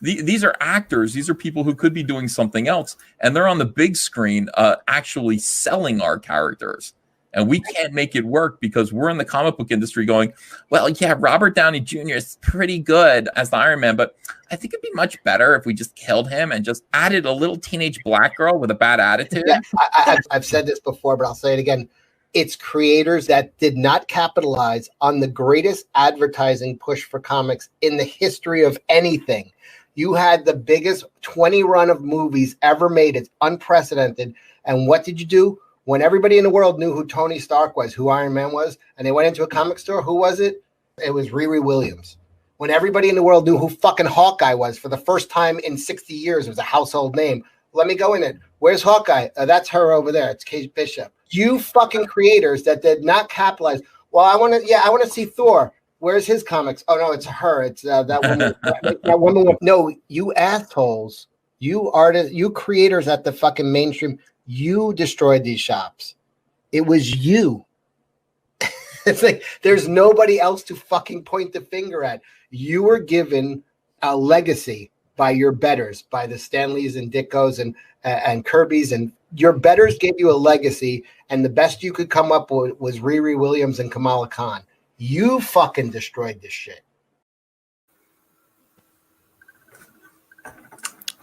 These are actors. These are people who could be doing something else, and they're on the big screen actually selling our characters. And we can't make it work because we're in the comic book industry going, well, yeah, Robert Downey Jr. is pretty good as the Iron Man, but I think it'd be much better if we just killed him and just added a little teenage black girl with a bad attitude. Yeah, I've said this before, but I'll say it again. It's creators that did not capitalize on the greatest advertising push for comics in the history of anything. You had the biggest 20 run of movies ever made. It's unprecedented. And what did you do? When everybody in the world knew who Tony Stark was, who Iron Man was, and they went into a comic store, who was it? It was Riri Williams. When everybody in the world knew who fucking Hawkeye was for the first time in 60 years, it was a household name. Let me go in it. Where's Hawkeye? That's her over there. It's Kate Bishop. You fucking creators that did not capitalize. Well, I want to see Thor. Where's his comics? Oh no, it's her. It's that woman. that woman. No, you assholes. You artists. You creators at the fucking mainstream. You destroyed these shops. It was you. It's like there's nobody else to fucking point the finger at. You were given a legacy by your betters, by the Stanleys and Dickos and Kirby's, and your betters gave you a legacy, and the best you could come up with was Riri Williams and Kamala Khan. You fucking destroyed this shit.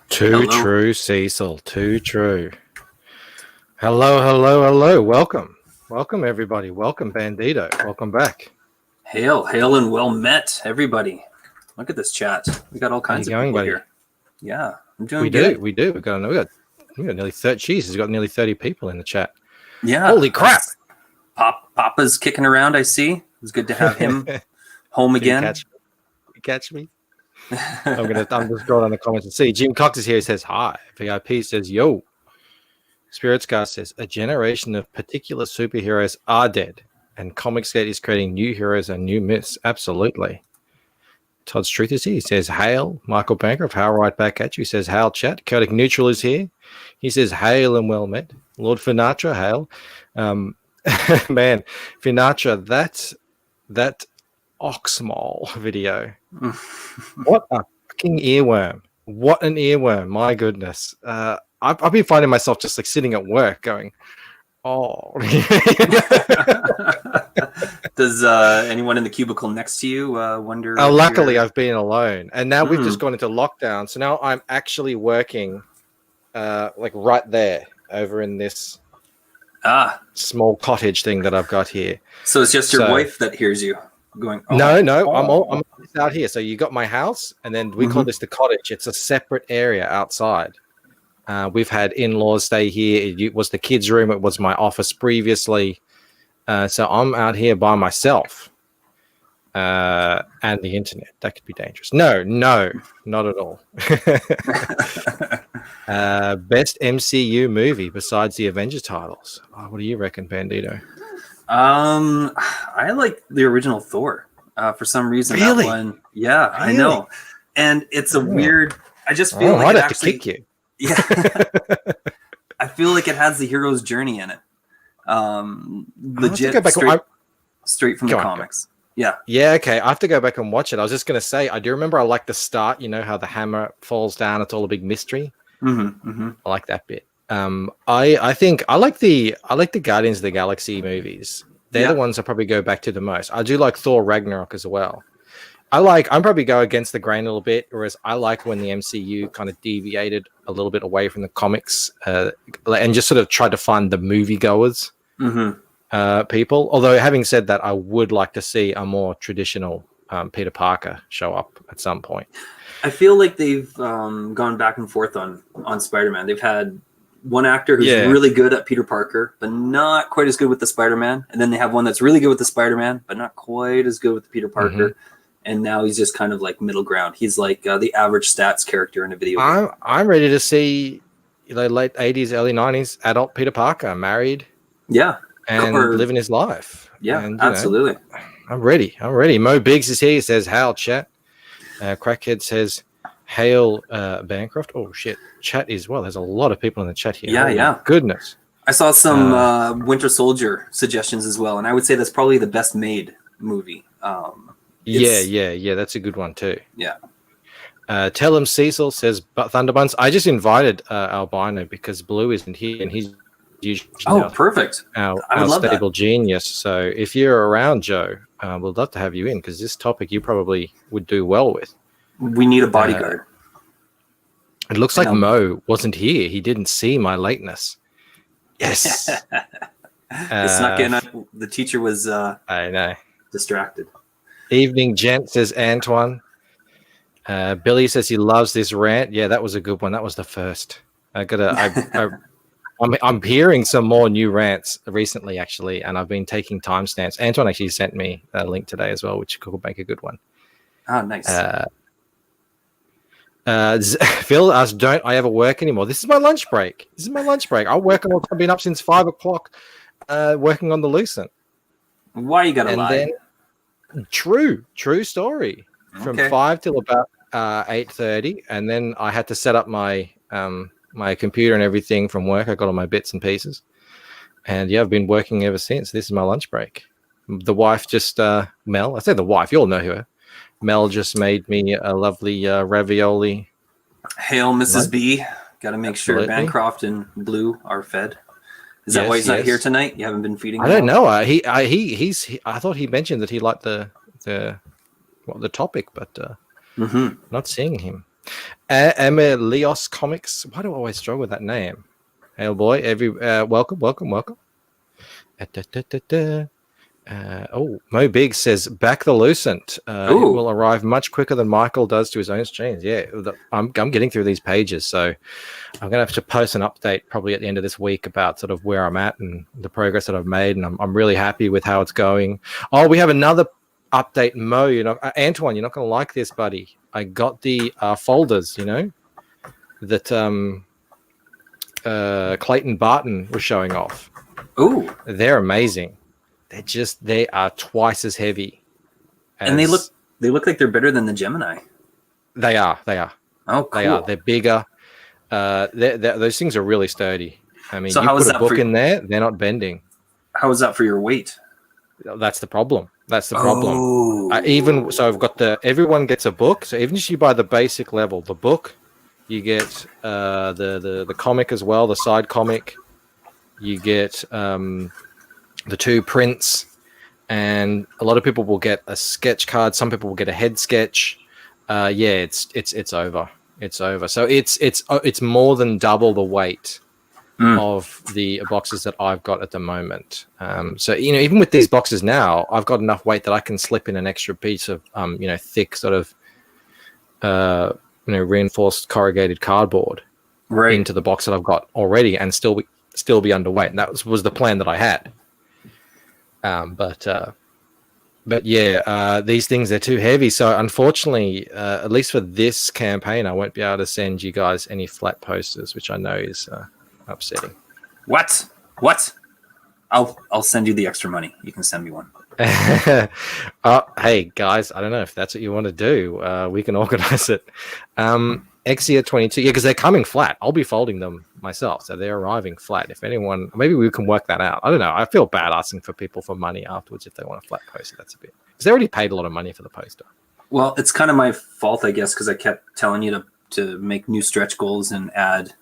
Too true, Cecil. Too true. Hello. Welcome, everybody. Welcome, Bandito. Welcome back. Hail, and well met, everybody. Look at this chat. We got all kinds of people here. Yeah, I'm doing good. We do. We got nearly 30. Jeez, he's got nearly 30 people in the chat. Yeah. Holy crap. Papa's kicking around, I see. It's good to have him home again. You catch me? I'm just scrolling on the comments and see. Jim Cox is here. He says hi. VIP says yo. Spirit Scar says a generation of particular superheroes are dead, and COMICSGATE is creating new heroes and new myths. Absolutely. Todd's Truth is here. He says hail. Michael Bancroft, hail right back at you. He says hail chat. Chaotic Neutral is here. He says hail and well met. Lord Finatra, hail. Man, Finatra, that Oxmole video. What a fucking earworm. What an earworm. My goodness. I've been finding myself just like sitting at work going, oh. Does anyone in the cubicle next to you wonder? Luckily, I've been alone. And now we've just gone into lockdown. So now I'm actually working like right there over in this small cottage thing that I've got here. So it's just your wife that hears you going, oh, no, I'm out here. So you got my house, and then we call this the cottage. It's a separate area outside. We've had in-laws stay here. It was the kids' room. It was my office previously. So I'm out here by myself. And the internet. That could be dangerous. No, not at all. Best MCU movie besides the Avengers titles. Oh, what do you reckon, Bandito? I like the original Thor. For some reason, really? That one. Yeah, really? I know. And it's a weird. I just feel like I'd have to kick you. Yeah, I feel like it has the hero's journey in it. Legit, straight from the comics. Yeah. Okay. I have to go back and watch it. I was just going to say, I do remember I like the start. You know how the hammer falls down. It's all a big mystery. I like that bit. I think I like the Guardians of the Galaxy movies. They're the ones I probably go back to the most. I do like Thor Ragnarok as well. I'm probably go against the grain a little bit, whereas I like when the MCU kind of deviated a little bit away from the comics and just sort of tried to find the moviegoers people. Although having said that, I would like to see a more traditional Peter Parker show up at some point. I feel like they've gone back and forth on Spider-Man. They've had one actor who's really good at Peter Parker, but not quite as good with the Spider-Man. And then they have one that's really good with the Spider-Man, but not quite as good with the Peter Parker. And now he's just kind of like middle ground. He's like the average stats character in a video game. I'm ready to see late 80s, early 90s adult Peter Parker married. Yeah. And living his life. Yeah, and, absolutely. I'm ready. Mo Biggs is here. He says, hail, chat. Crackhead says, hail, Bancroft. Oh, shit. Chat is, well, there's a lot of people in the chat here. Yeah. Goodness. I saw some Winter Soldier suggestions as well, and I would say that's probably the best made movie. Yeah. That's a good one, too. Yeah. Tell him Cecil says, but Thunderbuns. I just invited Albino because Blue isn't here and he's usually perfect. our I would love stable that. genius. So if you're around, Joe, we'd love to have you in because this topic you probably would do well with. We need a bodyguard. It looks like Mo wasn't here. He didn't see my lateness. Yes. It's not getting. The teacher was. I know. Distracted. Evening, gent, says Antoine. Billy says he loves this rant. Yeah, that was a good one. That was the first. I'm hearing some more new rants recently, actually, and I've been taking timestamps. Antoine actually sent me a link today as well, which could make a good one. Oh, nice. Phil asks, don't I ever work anymore? This is my lunch break. I'll work on. I've been up since 5 o'clock, working on the Lucent. Why you gotta lie? Then, true story. From 5 till about 8:30, and then I had to set up my my computer and everything from work. I got all my bits and pieces, and yeah, I've been working ever since. This is my lunch break. The wife just Mel. I say the wife. You all know her. Mel just made me a lovely ravioli. Hail, Mrs. B. Got to make sure Bancroft and Blue are fed. Is that why he's not here tonight? You haven't been feeding him? I don't know. I thought he mentioned that he liked the topic, but not seeing him. Emilios Comics. Why do I always struggle with that name? Hail boy, welcome. Mo Big says back the Lucent. It will arrive much quicker than Michael does to his own streams. Yeah, I'm getting through these pages, so I'm gonna have to post an update probably at the end of this week about sort of where I'm at and the progress that I've made, and I'm really happy with how it's going. Oh, we have another update, Mo. Antoine, you're not gonna like this, buddy. I got the folders, that Clayton Barton was showing off. Ooh, they're amazing. They are twice as heavy. And they look like they're better than the Gemini. They are. Oh, cool. They are. They're bigger. Those things are really sturdy. I mean, so you put a book in there, they're not bending. How is that for your weight? That's the problem. So I've got everyone gets a book. So even if you buy the basic level, the book, you get the comic as well, the side comic. You get the 2 prints, and a lot of people will get a sketch card. Some people will get a head sketch. It's over. So it's more than double the weight of the boxes that I've got at the moment. So even with these boxes now, I've got enough weight that I can slip in an extra piece of thick sort of reinforced corrugated cardboard into the box that I've got already, and still be underweight. And that was the plan that I had. But yeah, these things, they're too heavy. So unfortunately, at least for this campaign, I won't be able to send you guys any flat posters, which I know is upsetting. What? I'll send you the extra money. You can send me one. Hey guys, I don't know if that's what you want to do. We can organize it. Exia 22, because they're coming flat. I'll be folding them myself, so they're arriving flat. If anyone, maybe we can work that out. I don't know. I feel bad asking for people for money afterwards if they want a flat poster. That's a bit, because they already paid a lot of money for the poster. Well, it's kind of my fault, I guess, because I kept telling you to make new stretch goals and add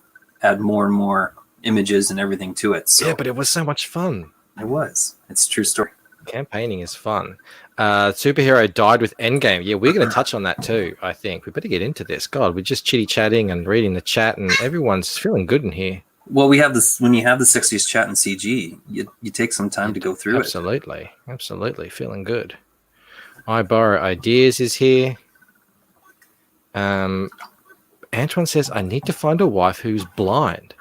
more and more images and everything to it. So. Yeah, but it was so much fun. It was. It's a true story. Campaigning is fun. Superhero died with Endgame. Yeah, we're going to touch on that too, I think. We better get into this. God, we're just chitty-chatting and reading the chat, and everyone's feeling good in here. Well, we have this, when you have the 60s chat in CG, you take some time to go through it. Absolutely. Feeling good. I Borrow Ideas is here. Antoine says, I need to find a wife who's blind.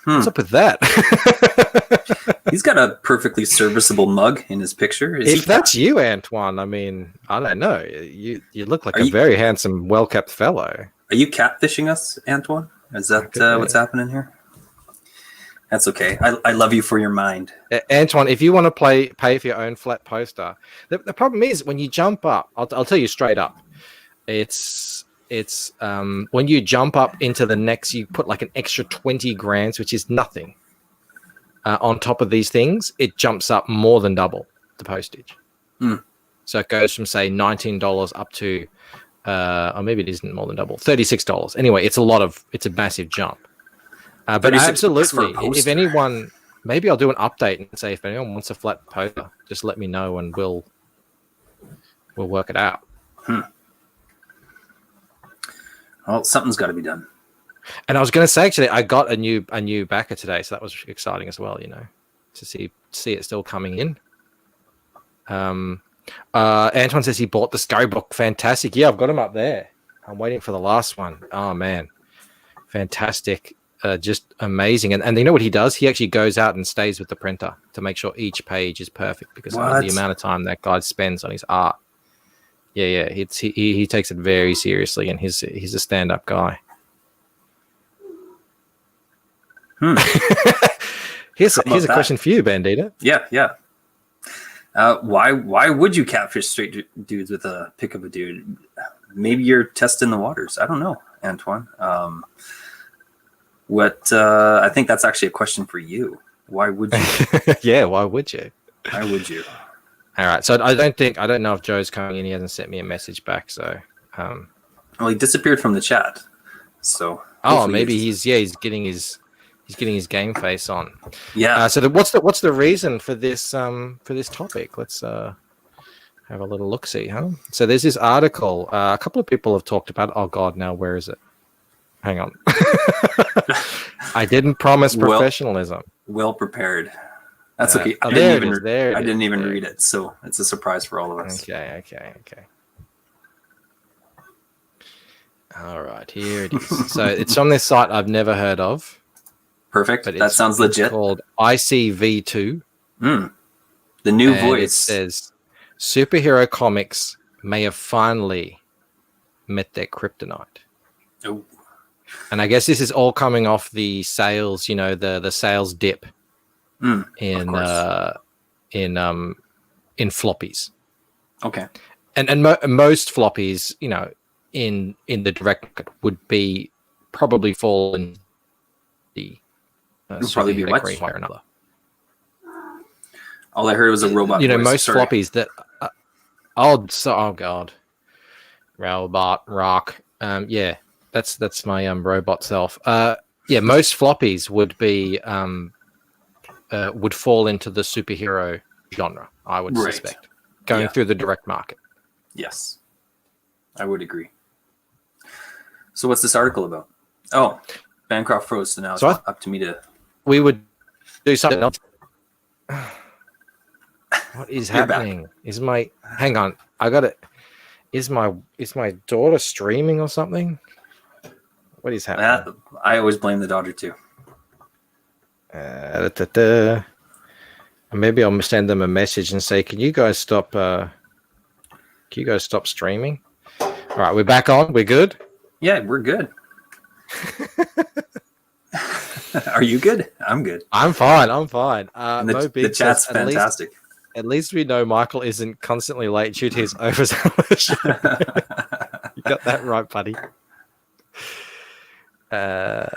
What's up with that? He's got a perfectly serviceable mug in his picture. If that's you, Antoine, I mean, I don't know. You look like a very handsome, well-kept fellow. Are you catfishing us, Antoine? Is that what's happening here? That's okay. I love you for your mind. Antoine, if you want to pay for your own flat poster, the problem is when you jump up, I'll tell you straight up, it's when you jump up into the next, you put like an extra 20 grand, which is nothing. On top of these things, it jumps up more than double the postage. So it goes from say $19 up to or maybe it isn't more than double. $36. Anyway, it's a massive jump. But absolutely, if anyone, maybe I'll do an update and say if anyone wants a flat poster, just let me know and we'll work it out. Well, something's got to be done. And I was going to say, actually, I got a new backer today, so that was exciting as well. To see it still coming in. Antoine says he bought the Scurry book. Fantastic. Yeah, I've got him up there. I'm waiting for the last one. Oh man, fantastic. Just amazing. And you know what he does? He actually goes out and stays with the printer to make sure each page is perfect because of the amount of time that guy spends on his art. Yeah. He takes it very seriously, and he's a stand-up guy. Here's a question for you, Bandita. Yeah. Why would you catfish straight dudes with a pick of a dude? Maybe you're testing the waters. I don't know, Antoine. I think that's actually a question for you. Why would you? Yeah, why would you? Why would you? All right. So I don't know if Joe's coming in. He hasn't sent me a message back. So, well, he disappeared from the chat. So, maybe he's getting his game face on. Yeah. So what's the reason for this topic? Let's have a little look see, huh? So there's this article. A couple of people have talked about. Oh God, now where is it? Hang on. I didn't promise professionalism. Well prepared. That's okay. I didn't even read it, so it's a surprise for all of us. Okay. All right, here it is. So it's on this site I've never heard of. Perfect. That sounds legit. It's called ICV2. The new voice. It says superhero comics may have finally met their kryptonite. Oh. And I guess this is all coming off the sales, the sales dip in floppies. Okay. And most floppies, in the direct market would be probably fall in the probably be what? Or another. All I heard was a robot. Voice. Most floppies that oh God, robot rock. Yeah, that's my robot self. Yeah, most floppies would be would fall into the superhero genre. I would suspect going through the direct market. Yes, I would agree. So what's this article about? Oh, Bancroft froze, so now it's up to me to. We would do something else. What is happening? Back. Hang on, I got it. Is my daughter streaming or something? What is happening? I always blame the daughter too. Maybe I'll send them a message and say, "Can you guys stop streaming?" All right, we're back on. We're good. Yeah, we're good. Are you good? I'm good. I'm fine. The chat's fantastic. At least we know Michael isn't constantly late due to his overzealous. You got that right, buddy. I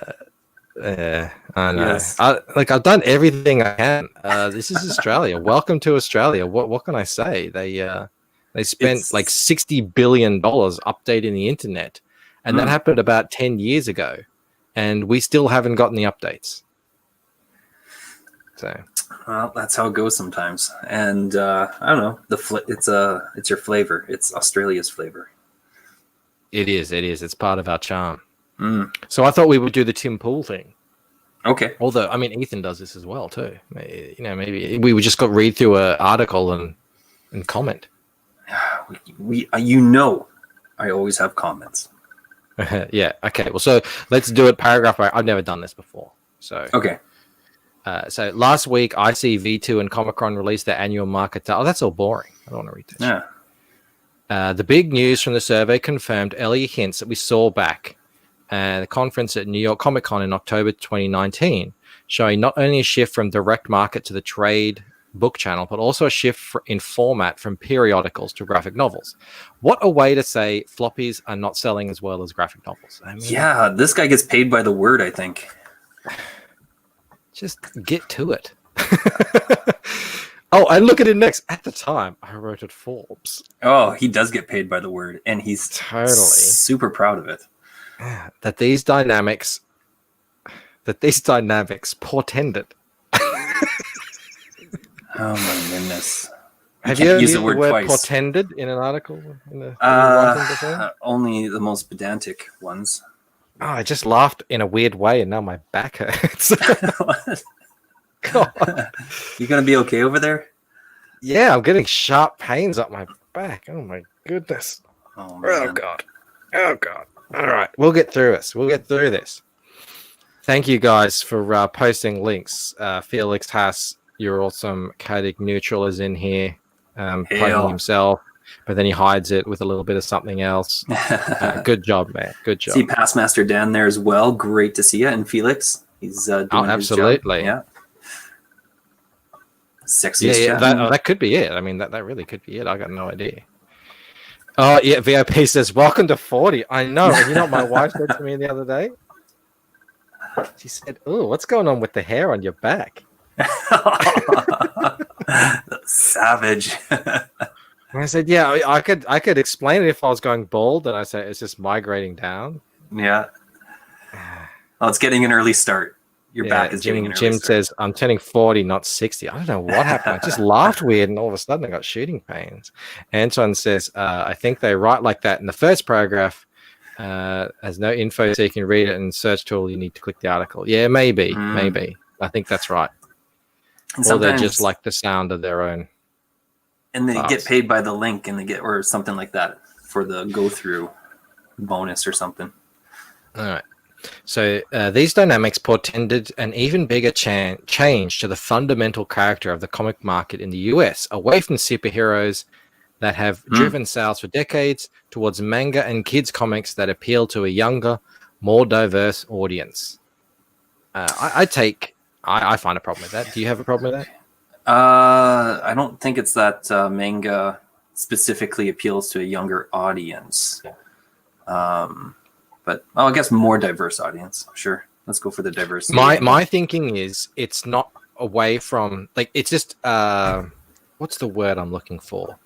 know. Yes. I've done everything I can. This is Australia. Welcome to Australia. What can I say? They spent like $60 billion updating the internet, and that happened about 10 years ago, and we still haven't gotten the updates. So, well, that's how it goes sometimes. And I don't know. It's your flavor. It's Australia's flavor. It is. It's part of our charm. So I thought we would do the Tim Pool thing. Okay. Although, I mean, Ethan does this as well too. Maybe we would just go read through an article and comment. I always have comments. Yeah. Okay. Well, so let's do it paragraph by. I've never done this before. So okay. So last week, ICV2 and Comic-Con released their annual market. Oh, that's all boring. I don't want to read this. Yeah. The big news from the survey confirmed earlier hints that we saw back at the conference at New York Comic-Con in October 2019, showing not only a shift from direct market to the trade book channel, but also a shift in format from periodicals to graphic novels. What a way to say floppies are not selling as well as graphic novels. I mean, yeah, this guy gets paid by the word, I think. Just get to it. Oh, and look at it next. At the time, I wrote at Forbes. Oh, he does get paid by the word, and he's Totally super proud of it. That these dynamics portended. Oh my goodness! Have you ever used used the word twice. portended in an article? Writing before? Only the most pedantic ones. Oh, I just laughed in a weird way, and now my back hurts. God. You gonna be okay over there? Yeah, I'm getting sharp pains up my back. Oh my goodness. Oh, man. Oh god. Oh god. All right, we'll get through this. We'll get through this. Thank you guys for posting links. Felix Haas, you're awesome. Katic Neutral is in here, plugging himself, but then he hides it with a little bit of something else. Good job, man. Good job. See Passmaster Dan there as well. Great to see you. And Felix, he's doing absolutely. his job. Yeah. Sexiest Yeah, that could be it. I mean, that really could be it. I got no idea. Oh, yeah, VIP says, welcome to 40. I know. And you know what my wife said to me the other day? She said, oh, what's going on with the hair on your back? Savage. And I said, yeah, I could explain it if I was going bald. And I said, it's just migrating down. Yeah. Well, it's getting an early start. Your back is getting an early Jim start. says, I'm turning 40, not 60. I don't know what happened. I just laughed weird, and all of a sudden I got shooting pains. Anton says, I think they write like that in the first paragraph. Has no info, so you can read it in search tool. You need to click the article. Yeah, maybe. I think that's right. And or they just like the sound of their own. And they get paid by the link, and they get or something like that for the go through bonus or something. All right. So these dynamics portended an even bigger change to the fundamental character of the comic market in the US, away from superheroes that have driven sales for decades towards manga and kids comics that appeal to a younger, more diverse audience. I find a problem with that. Do you have a problem with that? I don't think it's that manga specifically appeals to a younger audience. But I guess more diverse audience. Sure. Let's go for the diversity. My thinking is it's not away from it's just what's the word I'm looking for?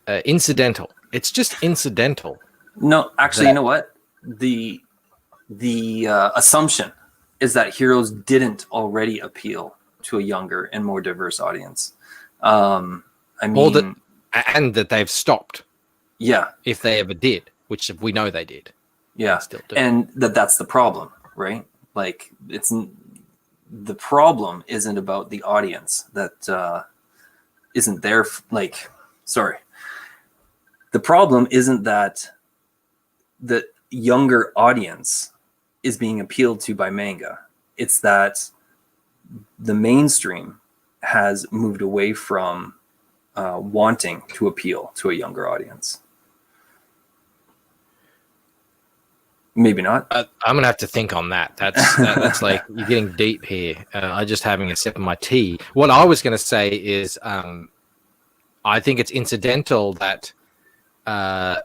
Incidental. It's just incidental. No, actually, you know what? The assumption is that Heroes didn't already appeal to a younger and more diverse audience. I mean, and that they've stopped. Yeah. If they ever did, which we know they did. Yeah. Still do. And that's the problem, right? Like the problem isn't about the audience that isn't there. The problem isn't that the younger audience is being appealed to by manga. It's that the mainstream has moved away from wanting to appeal to a younger audience. Maybe not. I'm gonna have to think on that. That's like you're getting deep here. I'm just having a sip of my tea. What I was gonna say is, I think it's incidental that the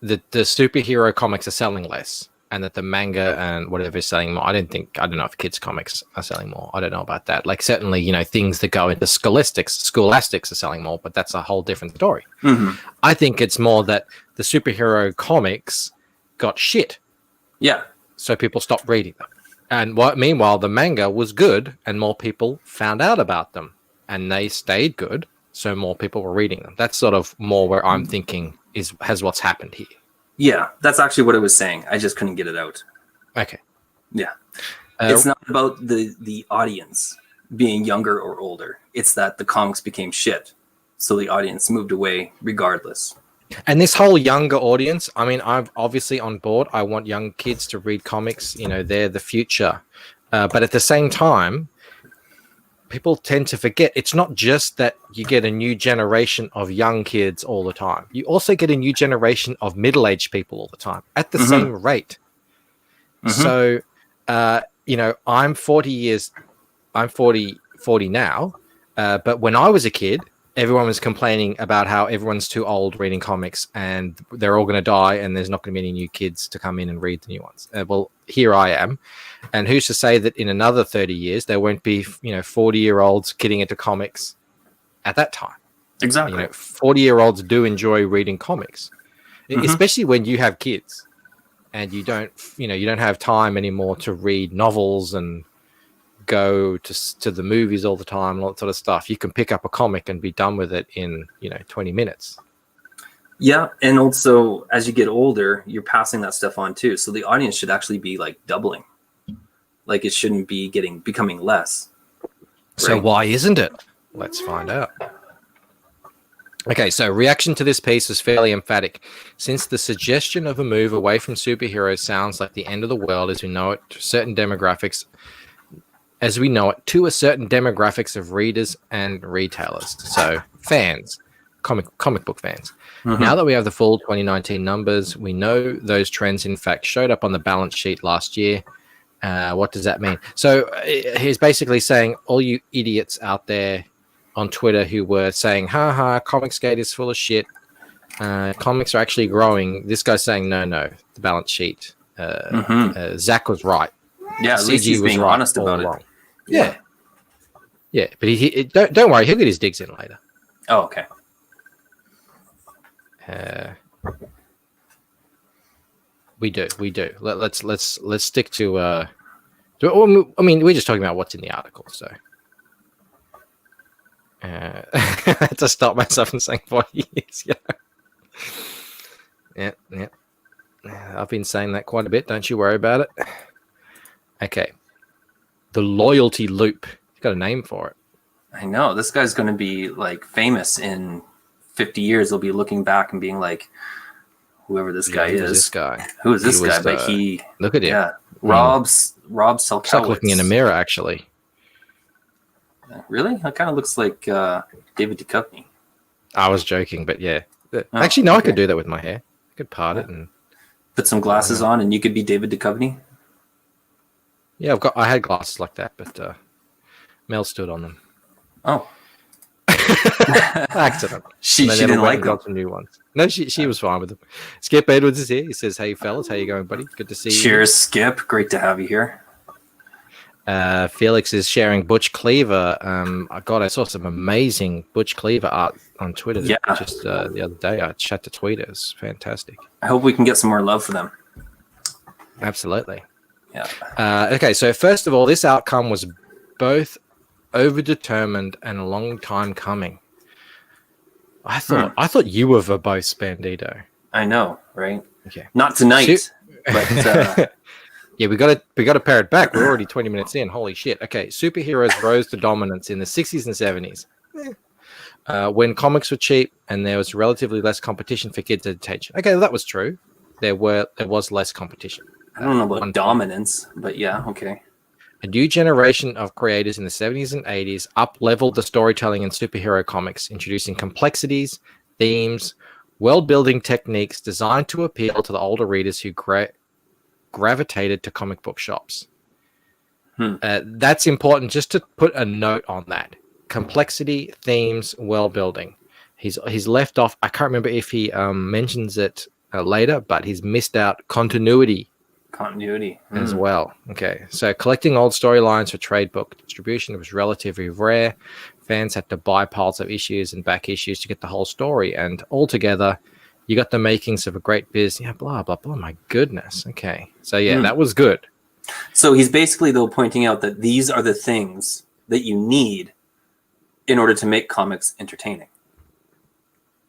superhero comics are selling less, and that the manga and whatever is selling more. I don't know if kids comics are selling more. I don't know about that. Like certainly, things that go into scholastics are selling more, but that's a whole different story. Mm-hmm. I think it's more that the superhero comics got shit. Yeah. So people stopped reading them. And meanwhile, the manga was good and more people found out about them and they stayed good. So more people were reading them. That's sort of more where I'm thinking has what's happened here. Yeah, that's actually what I was saying. I just couldn't get it out. Okay. Yeah. It's not about the audience being younger or older. It's that the comics became shit. So the audience moved away regardless. And this whole younger audience, I mean, I'm obviously on board. I want young kids to read comics. They're the future. But at the same time, people tend to forget it's not just that you get a new generation of young kids all the time. You also get a new generation of middle-aged people all the time at the same rate. So, I'm 40 now. But when I was a kid, everyone was complaining about how everyone's too old reading comics and they're all going to die and there's not going to be any new kids to come in and read the new ones. Well, here I am. And who's to say that in another 30 years, there won't be, 40-year-olds getting into comics at that time? Exactly. 40-year-olds do enjoy reading comics, especially when you have kids and you don't have time anymore to read novels and go to the movies all the time and all that sort of stuff. You can pick up a comic and be done with it in 20 minutes. Yeah, and also as you get older, you're passing that stuff on too. So the audience should actually be like doubling. Like it shouldn't be becoming less. Right? So why isn't it? Let's find out. Okay, so reaction to this piece was fairly emphatic. Since the suggestion of a move away from superheroes sounds like the end of the world as we know it to a certain demographics of readers and retailers. So fans, comic book fans. Now that we have the full 2019 numbers, we know those trends in fact showed up on the balance sheet last year. What does that mean? So he's basically saying all you idiots out there on Twitter who were saying, COMICSGATE is full of shit. Comics are actually growing. This guy's saying, no, the balance sheet. Zach was right. Yeah, at least he's being honest about it. Yeah. But he don't worry, he'll get his digs in later. Oh, okay. We do. Let's stick to. I mean, we're just talking about what's in the article, so. I had to stop myself from saying 40 years. Yeah. I've been saying that quite a bit. Don't you worry about it. Okay. The loyalty loop. You've got a name for it. I know. This guy's going to be like famous in 50 years. They'll be looking back and being like, whoever this guy is. Who is this guy? But he. Look at him. Yeah. Rob Selkowitz. It's like looking in a mirror, actually. Really? That kind of looks like David Duchovny. I was joking, but yeah. Actually, no, okay. I could do that with my hair. I could part it and put some glasses on, and you could be David Duchovny. Yeah, I had glasses like that, but Mel stood on them. Oh, accident. She didn't like them. Got some new ones. No, she was fine with them. Skip Edwards is here. He says, "Hey fellas, how you going, buddy? Good to see you." Cheers, Skip. Great to have you here. Felix is sharing Butch Cleaver. I saw some amazing Butch Cleaver art on Twitter. Yeah. Just the other day, I chat to tweet it. It's fantastic. I hope we can get some more love for them. Absolutely. Yeah. Okay, so first of all, this outcome was both overdetermined and a long time coming. I thought you were verbose, Bandito. I know, right? Okay. Not tonight, but. Yeah, we got to pare it back. We're already 20 minutes in. Holy shit. Okay, superheroes rose to dominance in the 60s and 70s when comics were cheap and there was relatively less competition for kids' attention. Okay, that was true. There was less competition. I don't know about dominance, but yeah, okay. A new generation of creators in the 70s and 80s up-leveled the storytelling in superhero comics, introducing complexities, themes, world-building techniques designed to appeal to the older readers who gravitated to comic book shops. That's important just to put a note on that. Complexity, themes, world building. He's left off. I can't remember if he mentions it later, but he's missed out continuity as well. Okay, so collecting old storylines for trade book distribution was relatively rare. Fans had to buy piles of issues and back issues to get the whole story, and altogether you got the makings of a great biz. Yeah, blah, blah, blah. My goodness. Okay. So, yeah, that was good. So he's basically, though, pointing out that these are the things that you need in order to make comics entertaining.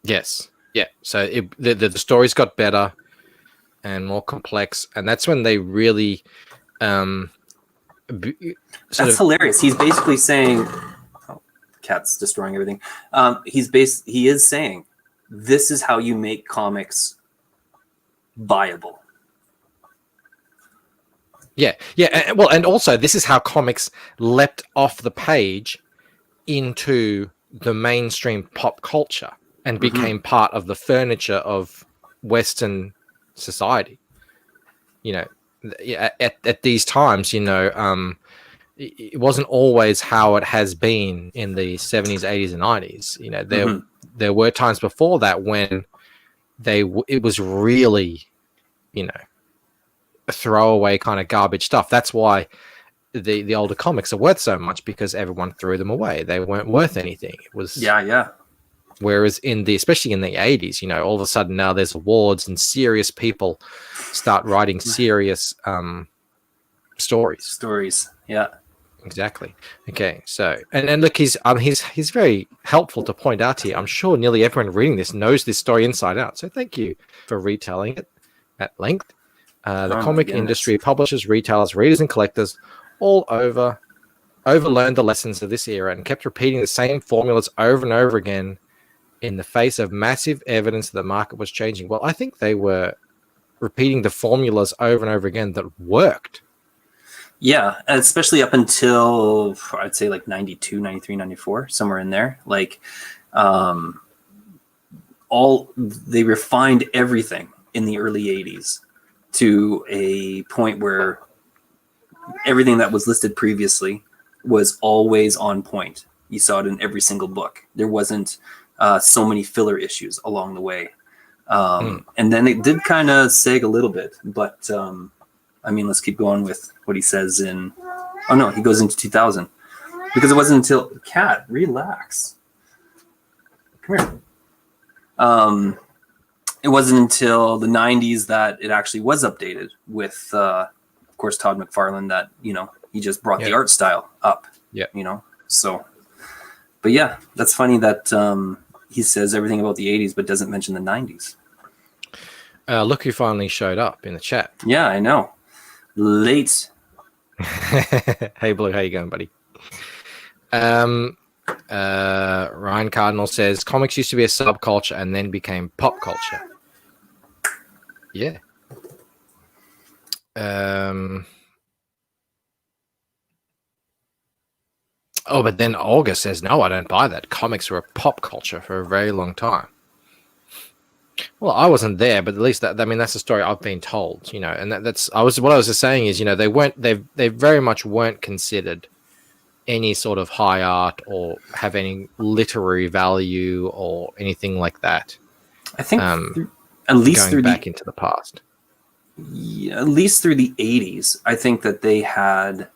Yes. Yeah. So the stories got better and more complex. And that's when they really... That's hilarious. He's basically saying... Oh, cat's destroying everything. He is saying... This is how you make comics viable. Yeah. Well, and also this is how comics leapt off the page into the mainstream pop culture and became part of the furniture of Western society. At these times, it wasn't always how it has been in the 70s, 80s, and 90s. You know, there were times before that when it was really, you know, a throwaway kind of garbage stuff. That's why the older comics are worth so much, because everyone threw them away. They weren't worth anything. It was Whereas especially in the 80s, you know, all of a sudden now there's awards and serious people start writing serious stories. Yeah. Exactly. Okay. So, and look, he's very helpful to point out here. I'm sure nearly everyone reading this knows this story inside out. So thank you for retelling it at length. The comic industry, publishers, retailers, readers, and collectors all overlearned the lessons of this era and kept repeating the same formulas over and over again in the face of massive evidence that the market was changing. Well, I think they were repeating the formulas over and over again that worked. Yeah, especially up until I'd say like 92, 93, 94, somewhere in there. Like they refined everything in the early 80s to a point where everything that was listed previously was always on point. You saw it in every single book. There wasn't so many filler issues along the way. And then it did kind of sag a little bit, but I mean, let's keep going with what he says he goes into 2000, because it wasn't until Cat, relax. Come here. It wasn't until the 90s that it actually was updated with, of course, Todd McFarlane, that, you know, he just brought the art style up, you know? So, but yeah, that's funny that he says everything about the 80s, but doesn't mention the 90s. Look who finally showed up in the chat. Yeah, I know. Late. Hey, Blue, how you going, buddy? Ryan Cardinal says comics used to be a subculture and then became pop culture. Yeah. But then Olga says, no, I don't buy that. Comics were a pop culture for a very long time. Well, I wasn't there, but at least that's the story I've been told, you know, and what I was just saying is, you know, they very much weren't considered any sort of high art or have any literary value or anything like that. I think at least going back into the past. Yeah, at least through the 80s, I think that they had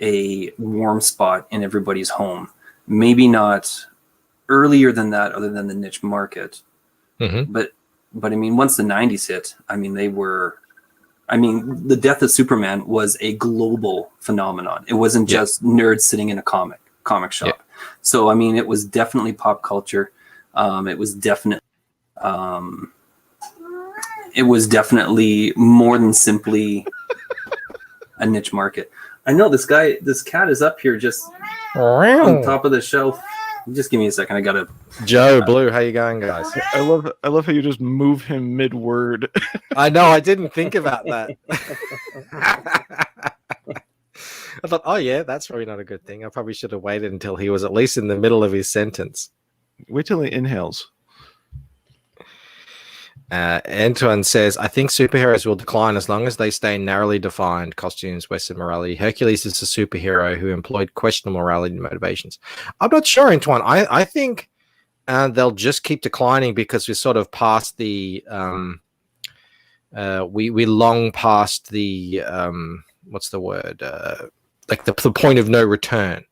a warm spot in everybody's home. Maybe not earlier than that, other than the niche market. Mm-hmm. But I mean, once the 90s hit, I mean, the death of Superman was a global phenomenon. It wasn't just nerds sitting in a comic shop. Yeah. So, I mean, it was definitely pop culture. It was definitely more than simply a niche market. I know this cat is up here just on top of the shelf. Just give me a second. I gotta. Joe Blue, how you going, guys? I love how you just move him mid-word. I know. I didn't think about that. I thought, oh yeah, that's probably not a good thing. I probably should have waited until he was at least in the middle of his sentence. Wait till he inhales. Antoine says, I think superheroes will decline as long as they stay narrowly defined costumes, Western morality. Hercules is a superhero who employed questionable morality and motivations. I'm not sure, Antoine. I think they'll just keep declining because we're sort of past the we long past the what's the word, like the point of no return.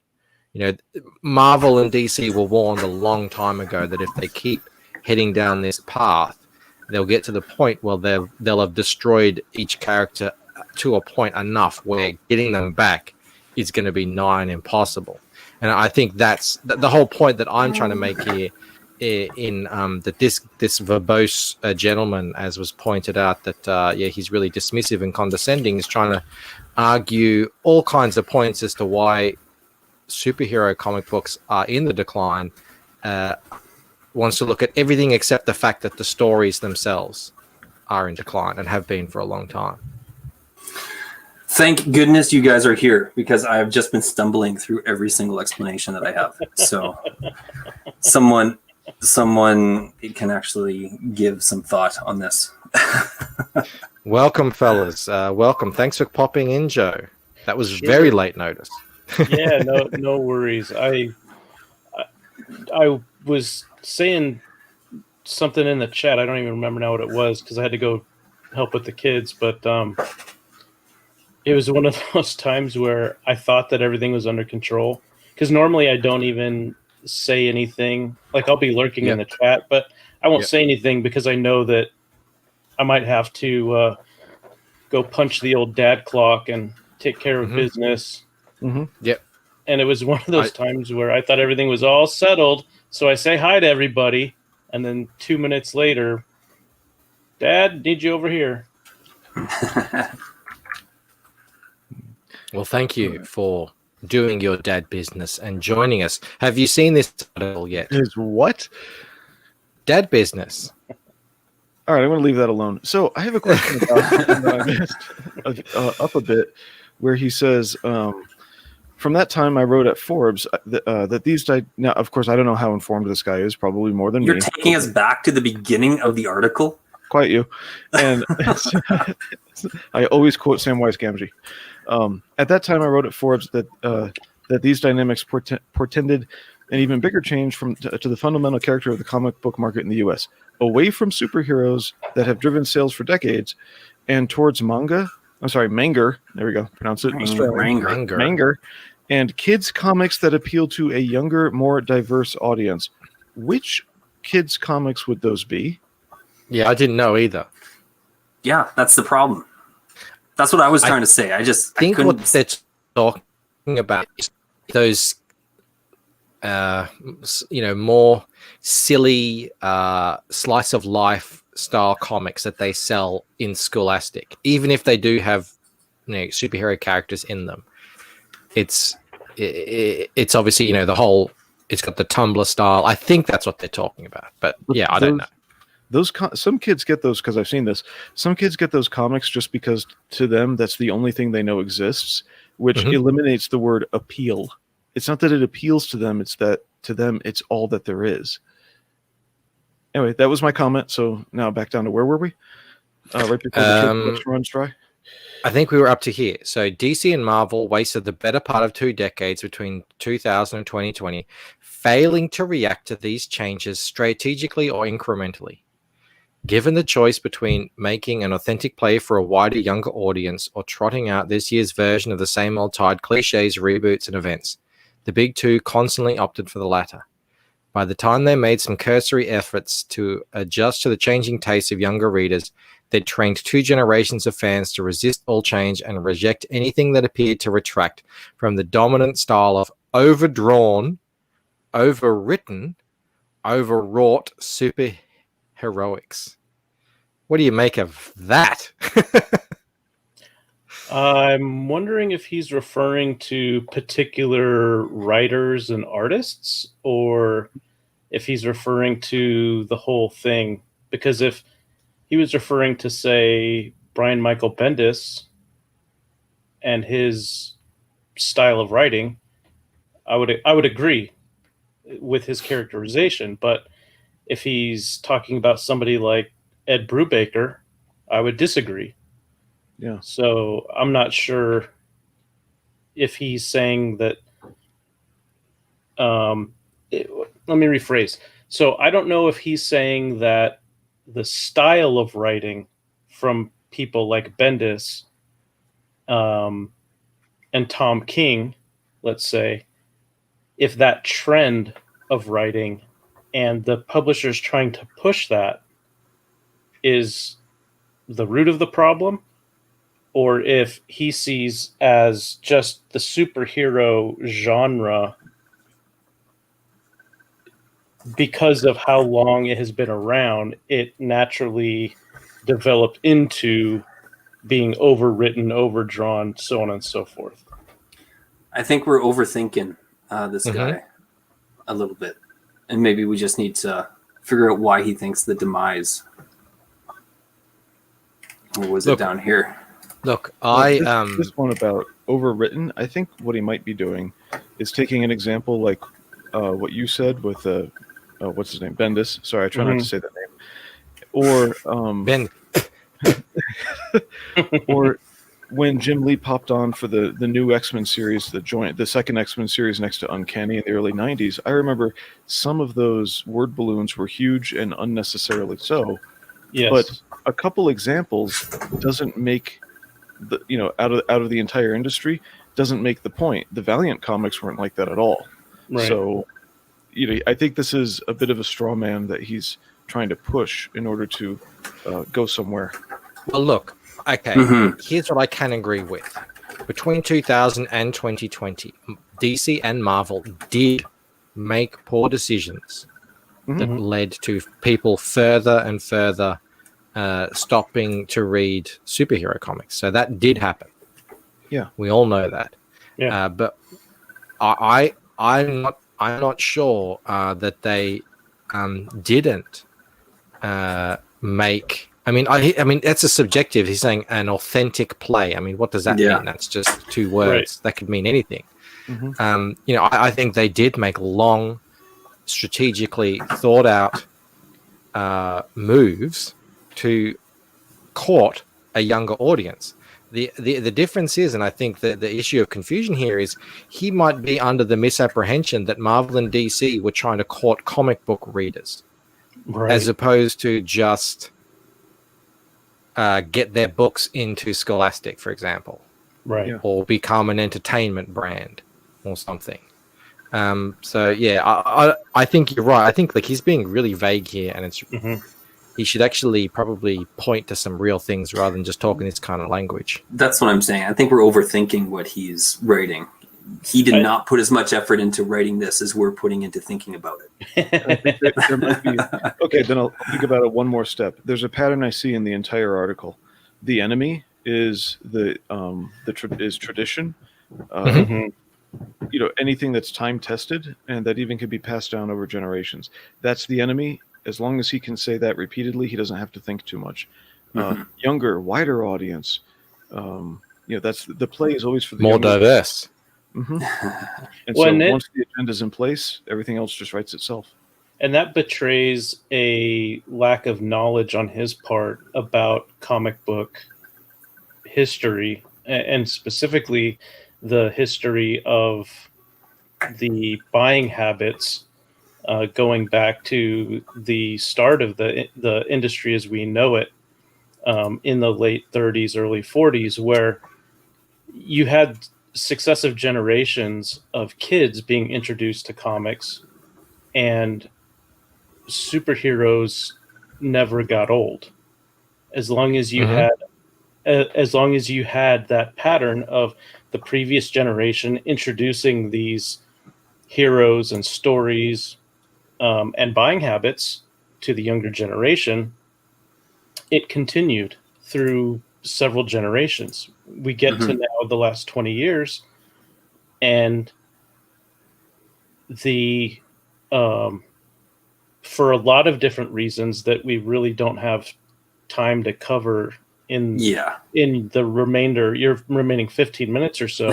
You know, Marvel and DC were warned a long time ago that if they keep heading down this path, they'll get to the point where they'll have destroyed each character to a point enough where getting them back is going to be nigh and impossible. And I think that's the whole point that I'm trying to make here. That this verbose gentleman, as was pointed out, that he's really dismissive and condescending, is trying to argue all kinds of points as to why superhero comic books are in the decline. Wants to look at everything except the fact that the stories themselves are in decline and have been for a long time. Thank goodness you guys are here, because I have just been stumbling through every single explanation that I have. So someone can actually give some thought on this. Welcome, fellas. Welcome. Thanks for popping in, Joe. That was very late notice. Yeah, no worries. I was saying something in the chat. I don't even remember now what it was because I had to go help with the kids. But it was one of those times where I thought that everything was under control. Because normally I don't even say anything. Like I'll be lurking in the chat, but I won't say anything because I know that I might have to go punch the old dad clock and take care of business. Yep. And it was one of those times where I thought everything was all settled. So I say hi to everybody. And then 2 minutes later, Dad, need you over here. Well, thank you for doing your dad business and joining us. Have you seen this article yet? Is what? Dad business. All right, I'm going to leave that alone. So I have a question about something that I missed up a bit, where he says, from that time I wrote at Forbes that these now, of course, I don't know how informed this guy is, probably more than You're me. taking us back to the beginning of the article? Quite you. And I always quote Samwise Gamgee. At that time I wrote at Forbes that these dynamics portended an even bigger change to the fundamental character of the comic book market in the U.S., away from superheroes that have driven sales for decades and towards manga. There we go. Pronounce it. Manga. And kids comics that appeal to a younger, more diverse audience. Which kids comics would those be? Yeah, I didn't know either. Yeah, that's the problem. That's what I was trying to say. I think what they're talking about is those, more silly slice of life style comics that they sell in Scholastic, even if they do have superhero characters in them. It's obviously the whole. It's got the Tumblr style. I think that's what they're talking about, but yeah, I don't know. Some kids get those because I've seen this. Some kids get those comics just because to them that's the only thing they know exists, which eliminates the word appeal. It's not that it appeals to them; it's that to them it's all that there is. Anyway, that was my comment. So now back down to where were we? Right before the kids runs dry. I think we were up to here. So DC and Marvel wasted the better part of 2 decades between 2000 and 2020, failing to react to these changes strategically or incrementally. Given the choice between making an authentic play for a wider, younger audience or trotting out this year's version of the same old tired cliches, reboots, and events, the big two constantly opted for the latter. By the time they made some cursory efforts to adjust to the changing tastes of younger readers, they'd trained 2 generations of fans to resist all change and reject anything that appeared to retract from the dominant style of overdrawn, overwritten, overwrought superheroics. What do you make of that? I'm wondering if he's referring to particular writers and artists, or if he's referring to the whole thing. Because if he was referring to, say, Brian Michael Bendis and his style of writing, I would agree with his characterization. But if he's talking about somebody like Ed Brubaker, I would disagree. Yeah. So I'm not sure if he's saying that. Let me rephrase. So I don't know if he's saying that the style of writing from people like Bendis and Tom King, let's say, if that trend of writing and the publishers trying to push that is the root of the problem, or if he sees as just the superhero genre, because of how long it has been around, it naturally developed into being overwritten, overdrawn, so on and so forth. I think we're overthinking this guy a little bit. And maybe we just need to figure out why he thinks the demise. Or was it down here? Look, this one about overwritten, I think what he might be doing is taking an example like what you said with what's his name? Bendis. Sorry, I try not to say that name. Or Ben. or when Jim Lee popped on for the new X-Men series, the second X-Men series next to Uncanny in the early 90s, I remember some of those word balloons were huge and unnecessarily so. Yes. But a couple examples doesn't make the, out of the entire industry doesn't make the point. The Valiant comics weren't like that at all. Right. So, I think this is a bit of a straw man that he's trying to push in order to go somewhere. Well, look, okay, here's what I can agree with. Between 2000 and 2020, DC and Marvel did make poor decisions that led to people further and further stopping to read superhero comics. So that did happen. Yeah, we all know that. Yeah. But I'm not sure that they didn't make. I mean, that's a subjective. He's saying an authentic play. I mean, what does that mean? That's just two words. Right. That could mean anything. I think they did make long, strategically thought out moves to court a younger audience. The difference is, and I think that the issue of confusion here is, he might be under the misapprehension that Marvel and DC were trying to court comic book readers, as opposed to just get their books into Scholastic, for example, or become an entertainment brand or something. So yeah, I think you're right. I think he's being really vague here, and it's he should actually probably point to some real things rather than just talking this kind of language. That's what I'm saying. I think we're overthinking what he's writing. He did not put as much effort into writing this as we're putting into thinking about it. I think there might be, okay, then I'll think about it one more step. There's a pattern I see in the entire article. The enemy is is tradition. Anything that's time tested and that even could be passed down over generations. That's the enemy. As long as he can say that repeatedly, he doesn't have to think too much. Younger, wider audience. That's the play is always for the more diverse. And once the agenda's in place, everything else just writes itself. And that betrays a lack of knowledge on his part about comic book history, and specifically the history of the buying habits going back to the start of the industry as we know it in the late 30s, early 40s, where you had successive generations of kids being introduced to comics, and superheroes never got old. As long as you had that pattern of the previous generation introducing these heroes and stories and buying habits to the younger generation, it continued through several generations. We get to now the last 20 years, and the for a lot of different reasons that we really don't have time to cover in the remaining 15 minutes or so.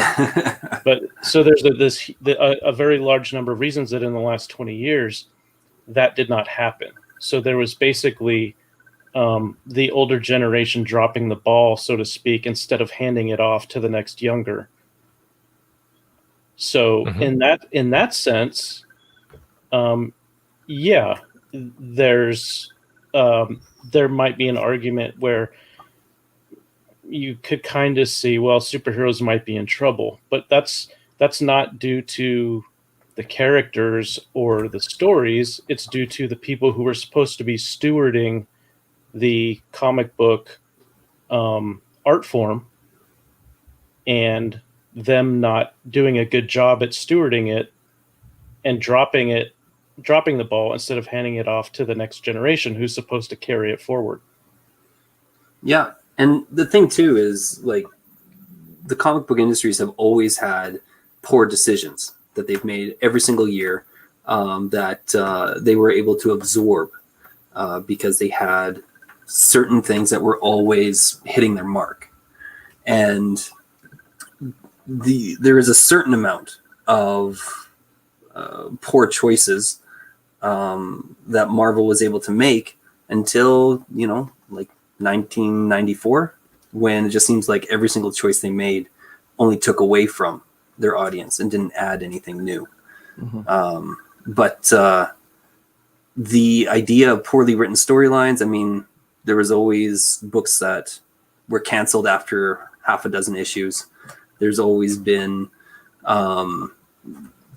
But so there's a very large number of reasons that in the last 20 years that did not happen. So there was basically the older generation dropping the ball, so to speak, instead of handing it off to the next younger. So in that sense, there might be an argument where you could kind of see, well, superheroes might be in trouble, but that's not due to the characters or the stories. It's due to the people who were supposed to be stewarding the comic book art form, and them not doing a good job at stewarding it and dropping the ball instead of handing it off to the next generation who's supposed to carry it forward. Yeah. And the thing too is, like, the comic book industries have always had poor decisions that they've made every single year that they were able to absorb because they had certain things that were always hitting their mark. And there is a certain amount of poor choices that Marvel was able to make until, like 1994, when it just seems like every single choice they made only took away from their audience and didn't add anything new. But the idea of poorly written storylines, I mean, there was always books that were canceled after half a dozen issues. There's always been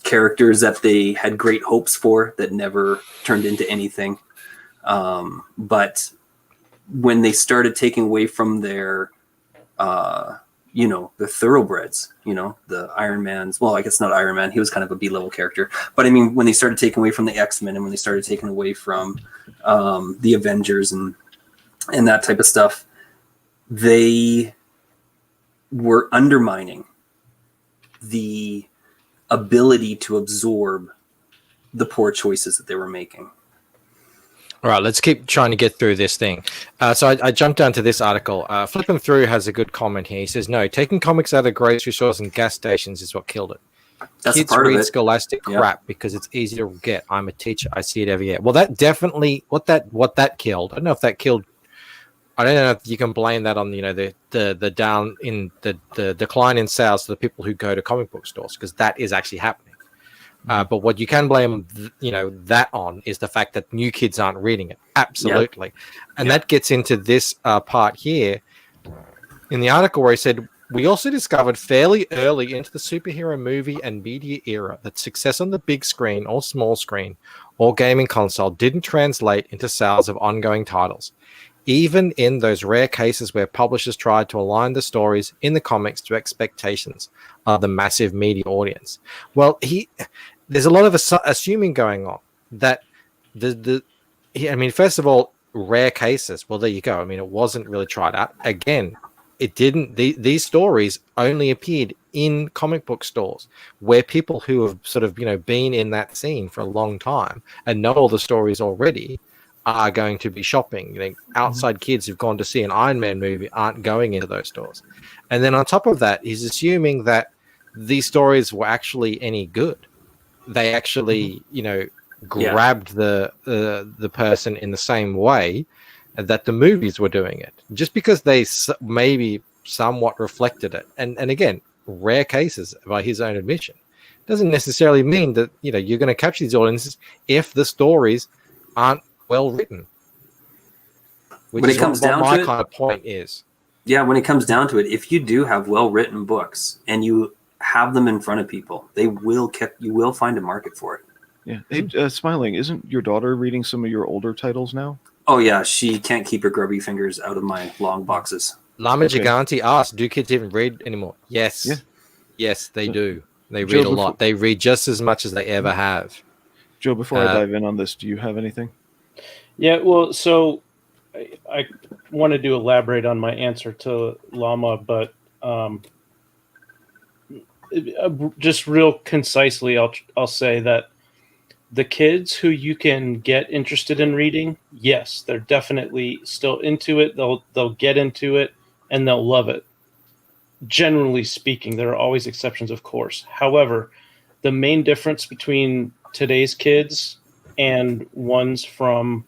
characters that they had great hopes for that never turned into anything. But when they started taking away from their, the thoroughbreds, the Iron Man's, well, I guess not Iron Man. He was kind of a B-level character. But I mean, when they started taking away from the X-Men and when they started taking away from the Avengers and that type of stuff, they were undermining the ability to absorb the poor choices that they were making. All right, let's keep trying to get through this thing. So I jumped down to this article. Flipping through has a good comment here. He says, no, taking comics out of grocery stores and gas stations is what killed it. That's Kids part read of it. scholastic crap because it's easy to get. I'm a teacher. I see it every year. Well, that definitely, what that killed, I don't know if that killed, I don't know if you can blame that on, the down in the decline in sales to the people who go to comic book stores, because that is actually happening. But what you can blame, that on is the fact that new kids aren't reading it. Absolutely. Yep. And that gets into this part here in the article where he said, we also discovered fairly early into the superhero movie and media era that success on the big screen or small screen or gaming console didn't translate into sales of ongoing titles, even in those rare cases where publishers tried to align the stories in the comics to expectations of the massive media audience. Well, there's a lot of assuming going on that first of all, rare cases. Well, there you go. I mean, it wasn't really tried out. Again, it didn't. These stories only appeared in comic book stores where people who have sort of, been in that scene for a long time and know all the stories already are going to be shopping. Outside kids who've gone to see an Iron Man movie aren't going into those stores. And then on top of that, he's assuming that these stories were actually any good. They actually, grabbed the person in the same way that the movies were doing it, just because they maybe somewhat reflected it. And again, rare cases by his own admission doesn't necessarily mean that you're going to capture these audiences if the stories aren't well written. When it comes down my to it, kind of point is, when it comes down to it, if you do have well written books and you have them in front of people, you will find a market for it. Yeah. Hey, Smiling, isn't your daughter reading some of your older titles now? Oh yeah, she can't keep her grubby fingers out of my long boxes. Lama Gigante asked, do kids even read anymore? Yes. Yeah. Yes, they do. They read a lot. They read just as much as they ever have. Joe, before I dive in on this, do you have anything? Yeah, well, so I wanted to elaborate on my answer to Lama, but just real concisely, I'll say that the kids who you can get interested in reading, yes, they're definitely still into it. They'll get into it and they'll love it. Generally speaking, there are always exceptions, of course. However, the main difference between today's kids and ones from,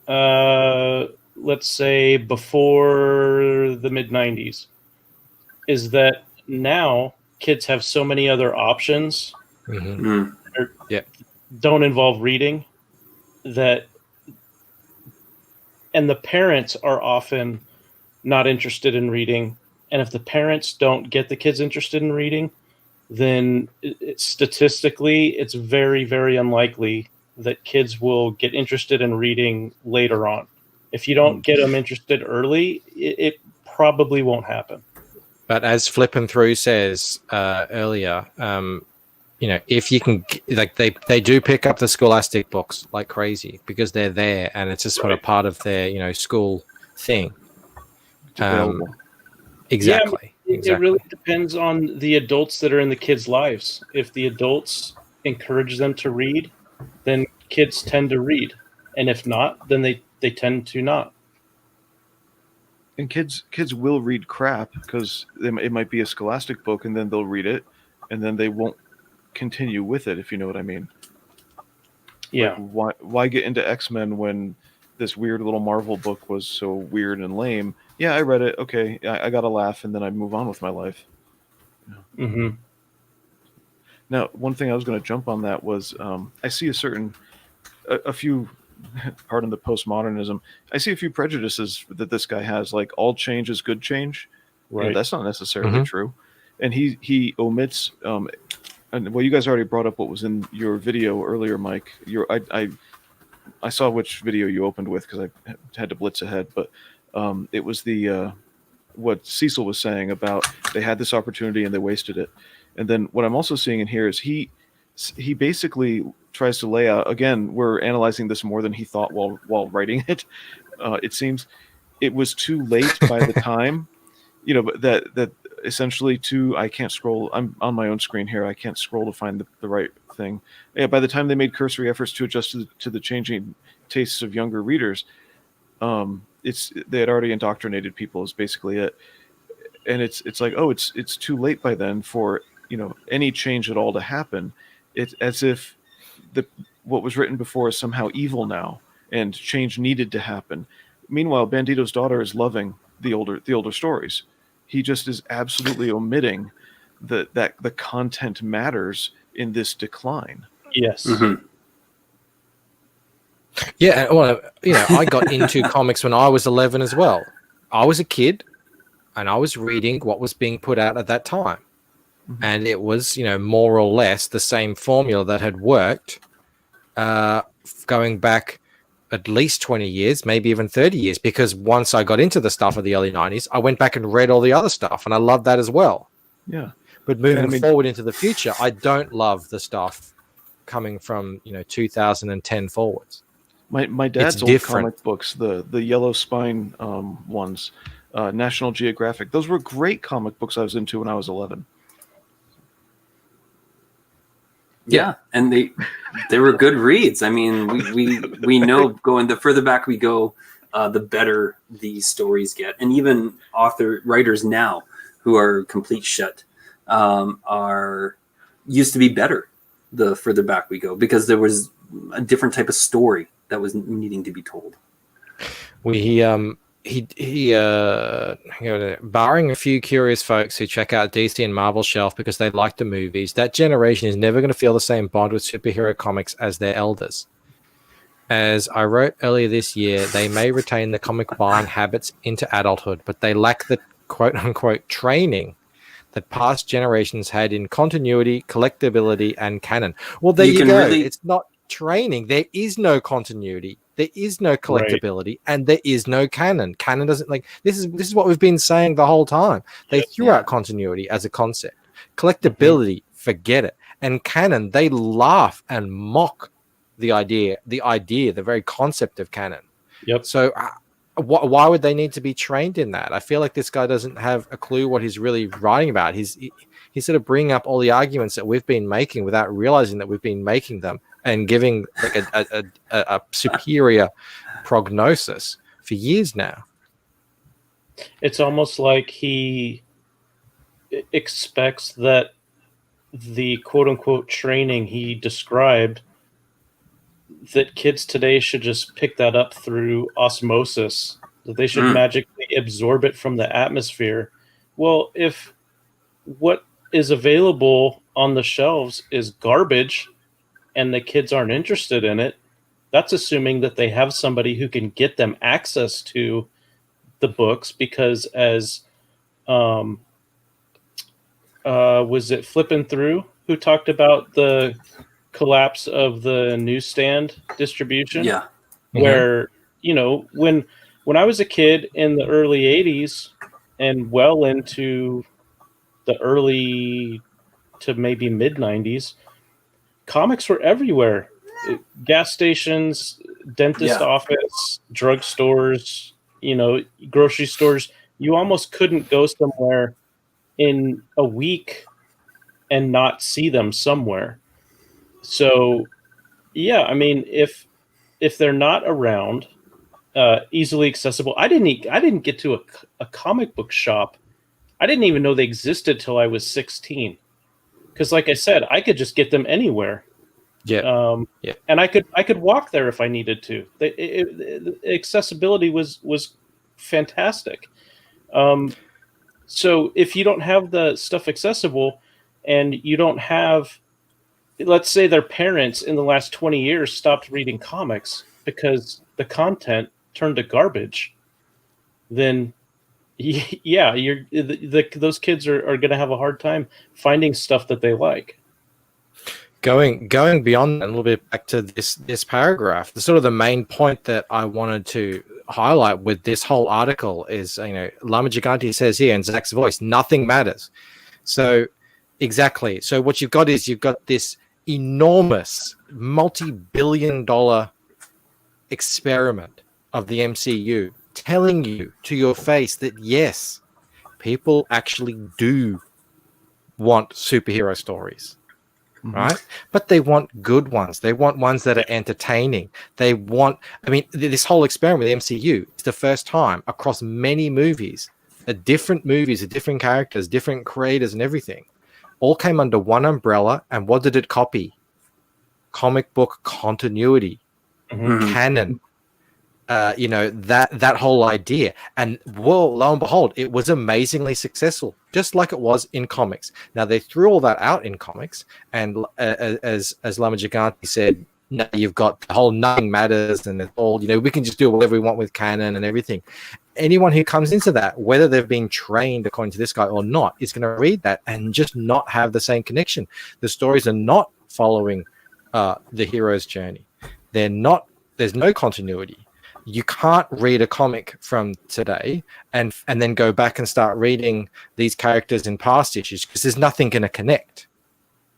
let's say, before the mid-90s, is that now kids have so many other options don't involve reading, and the parents are often not interested in reading. And if the parents don't get the kids interested in reading, then statistically, it's very, very unlikely that kids will get interested in reading later on. If you don't get them interested early, it probably won't happen. But as Flippin' Through says earlier, if you can, they do pick up the scholastic books like crazy because they're there and it's just sort of part of their, school thing. Exactly. Yeah, it really depends on the adults that are in the kids' lives. If the adults encourage them to read, then kids tend to read. And if not, then they tend to not. And kids will read crap because it might be a scholastic book and then they'll read it and then they won't continue with it, if you know what I mean. Yeah. Like, why get into X-Men when this weird little Marvel book was so weird and lame. Yeah, I read it. Okay, I got a laugh, and then I move on with my life. Mm-hmm. Now, one thing I was going to jump on that was I see a few, pardon the postmodernism, I see a few prejudices that this guy has, like all change is good change. Right. That's not necessarily true. And he omits, and well, you guys already brought up what was in your video earlier, Mike. I saw which video you opened with because I had to blitz ahead, but it was the what Cecil was saying about they had this opportunity and they wasted it. And then what I'm also seeing in here is he basically tries to lay out, again, we're analyzing this more than he thought while writing it. It seems it was too late by the time, but that essentially I can't scroll. I'm on my own screen here. I can't scroll to find the right thing. Yeah, by the time they made cursory efforts to adjust to the changing tastes of younger readers, they had already indoctrinated people is basically it. And it's like, oh, it's too late by then for any change at all to happen. It's as if what was written before is somehow evil now, and change needed to happen. Meanwhile, Bandito's daughter is loving the older stories. He just is absolutely omitting that the content matters in this decline. Yes. Mm-hmm. Yeah, well, I got into comics when I was 11 as well. I was a kid, and I was reading what was being put out at that time. Mm-hmm. And it was, more or less the same formula that had worked going back at least 20 years, maybe even 30 years, because once I got into the stuff of the early 90s, I went back and read all the other stuff, and I loved that as well. Yeah. But moving forward into the future, I don't love the stuff coming from, 2010 forwards. My dad's old comic books, the Yellow Spine ones, National Geographic, those were great comic books I was into when I was 11. Yeah, and they were good reads. I mean, we know the further back we go, the better these stories get. And even writers now who are complete shit used to be better the further back we go, because there was a different type of story that was needing to be told. Barring a few curious folks who check out DC and Marvel shelf because they like the movies, that generation is never going to feel the same bond with superhero comics as their elders. As I wrote earlier this year, they may retain the comic buying habits into adulthood, but they lack the quote-unquote training that past generations had in continuity, collectability, and canon. Well, there you go. It's not training. There is no continuity. There is no collectability, and there is no canon. Canon doesn't this is what we've been saying the whole time. They threw out continuity as a concept. Collectability, forget it. And canon, they laugh and mock the very concept of canon. Yep. So why would they need to be trained in that? I feel like this guy doesn't have a clue what he's really writing about. He's sort of bringing up all the arguments that we've been making without realizing that we've been making them, and giving a superior prognosis for years now. It's almost like he expects that the quote-unquote training he described, that kids today should just pick that up through osmosis, that they should magically absorb it from the atmosphere. Well, if what is available on the shelves is garbage and the kids aren't interested in it, that's assuming that they have somebody who can get them access to the books, because as was it Flippin' Through who talked about the collapse of the newsstand distribution? Yeah. Where, when I was a kid in the early 80s and well into the early to maybe mid 90s, comics were everywhere. Gas stations, dentist office, drugstores, grocery stores. You almost couldn't go somewhere in a week and not see them somewhere. So, yeah, I mean, if they're not around, easily accessible. I didn't get to a comic book shop. I didn't even know they existed till I was 16. Because, like I said, I could just get them anywhere. And I could walk there if I needed to. The accessibility was fantastic. So if you don't have the stuff accessible, and you don't have, let's say their parents in the last 20 years stopped reading comics because the content turned to garbage, then yeah, those kids are going to have a hard time finding stuff that they like. Going beyond that, a little bit back to this paragraph, the sort of the main point that I wanted to highlight with this whole article is, Lama Gigante says here in Zach's voice, nothing matters. So exactly. So what you've got is this enormous multi-billion-dollar experiment of the MCU telling you to your face that yes, people actually do want superhero stories. Right? But they want good ones. They want ones that are entertaining. They want, this whole experiment with the MCU is the first time across many movies, different characters, different creators and everything, all came under one umbrella. And what did it copy? Comic book continuity, canon, that whole idea. And well, lo and behold, it was amazingly successful, just like it was in comics. Now they threw all that out in comics, and as Lama Gigante said, now you've got the whole nothing matters, and it's all, we can just do whatever we want with canon and everything. Anyone who comes into that, whether they've been trained according to this guy or not, is going to read that and just not have the same connection. The stories are not following the hero's journey. There's no continuity. You can't read a comic from today and then go back and start reading these characters in past issues, because there's nothing going to connect.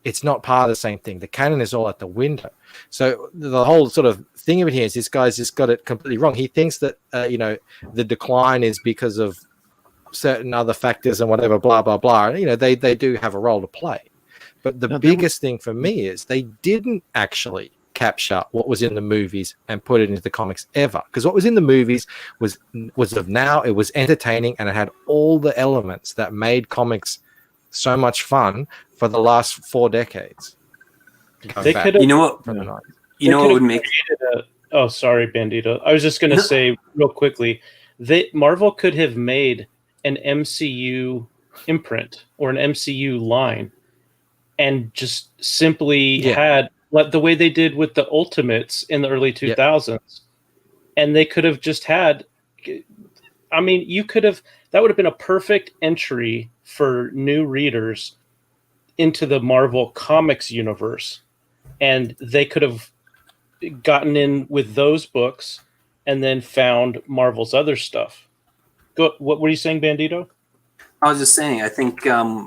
It's not part of the same thing. The canon is all out the window. So the whole sort of thing of it here is this guy's just got it completely wrong. He thinks that the decline is because of certain other factors and whatever, blah blah blah. They do have a role to play, but the biggest thing for me is they didn't actually capture what was in the movies and put it into the comics ever, because what was in the movies was it was entertaining, and it had all the elements that made comics so much fun for the last 4 decades. They could have, what would make sorry, Bandito, I was just going to say real quickly, Marvel could have made an MCU imprint or an MCU line and just simply had, like the way they did with the Ultimates in the early 2000s. And they could have just had, that would have been a perfect entry for new readers into the Marvel Comics universe. And they could have gotten in with those books and then found Marvel's other stuff. What were you saying, Bandito? I was just saying, I think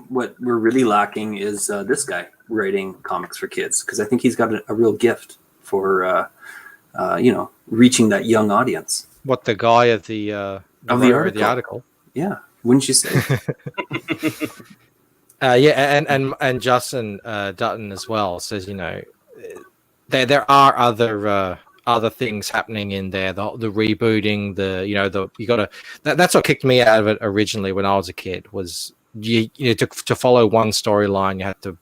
what we're really lacking is this guy writing comics for kids, because I think he's got a real gift for, reaching that young audience. What, the guy of the article? Yeah, wouldn't you say? And Justin Dutton as well says, there are other things happening in there. The rebooting, that's what kicked me out of it originally when I was a kid. Was to follow one storyline, you had to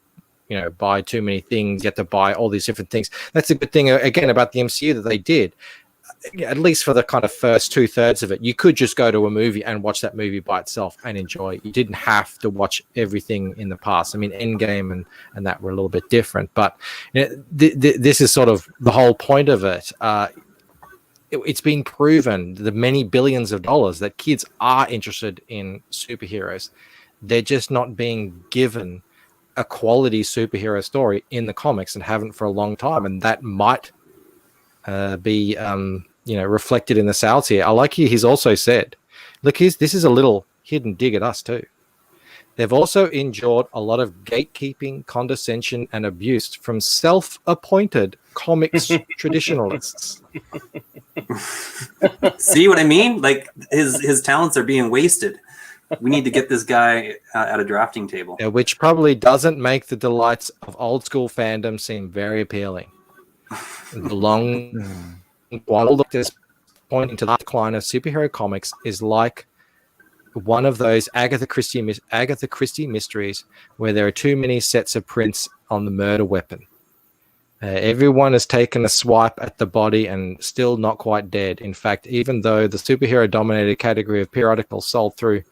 buy too many things. You had to buy all these different things. That's a good thing again about the MCU that they did. At least for the kind of first 2/3 of it, you could just go to a movie and watch that movie by itself and enjoy it. You didn't have to watch everything in the past. Endgame and that were a little bit different, but this is sort of the whole point of it. It's been proven, the many billions of dollars, that kids are interested in superheroes. They're just not being given a quality superhero story in the comics, and haven't for a long time, and that might be reflected in the sales here. I like he's also said, look, this is a little hidden dig at us too. They've also endured a lot of gatekeeping, condescension, and abuse from self-appointed comics traditionalists. See what I mean? Like his talents are being wasted. We need to get this guy at a drafting table. Yeah, which probably doesn't make the delights of old school fandom seem very appealing. The long while look this pointing to the decline of superhero comics is like one of those Agatha Christie mysteries where there are too many sets of prints on the murder weapon. Everyone has taken a swipe at the body and still not quite dead. In fact, even though the superhero-dominated category of periodicals sold through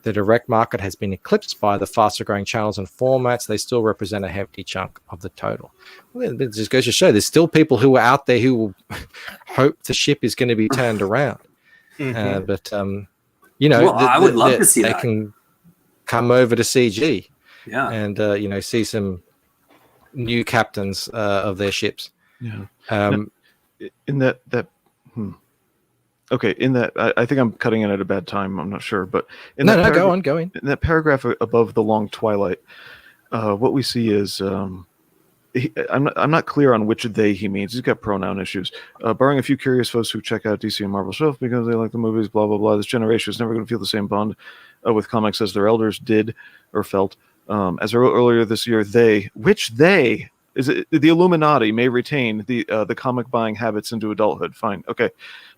the direct market has been eclipsed by the faster-growing channels and formats, they still represent a hefty chunk of the total. Well, it just goes to show there's still people who are out there who will hope the ship is going to be turned around. But I would love to see they that. can come over to CG, Yeah, and see some new captains of their ships. Yeah. In that I think I'm cutting in at a bad time. I'm not sure, but go on. In that paragraph above the long twilight, what we see is I'm not clear on which they he means. He's got pronoun issues. Barring a few curious folks who check out DC and Marvel stuff because they like the movies, blah blah blah. This generation is never going to feel the same bond with comics as their elders did or felt. As I wrote earlier this year, they is it the Illuminati may retain the comic buying habits into adulthood. Fine, okay,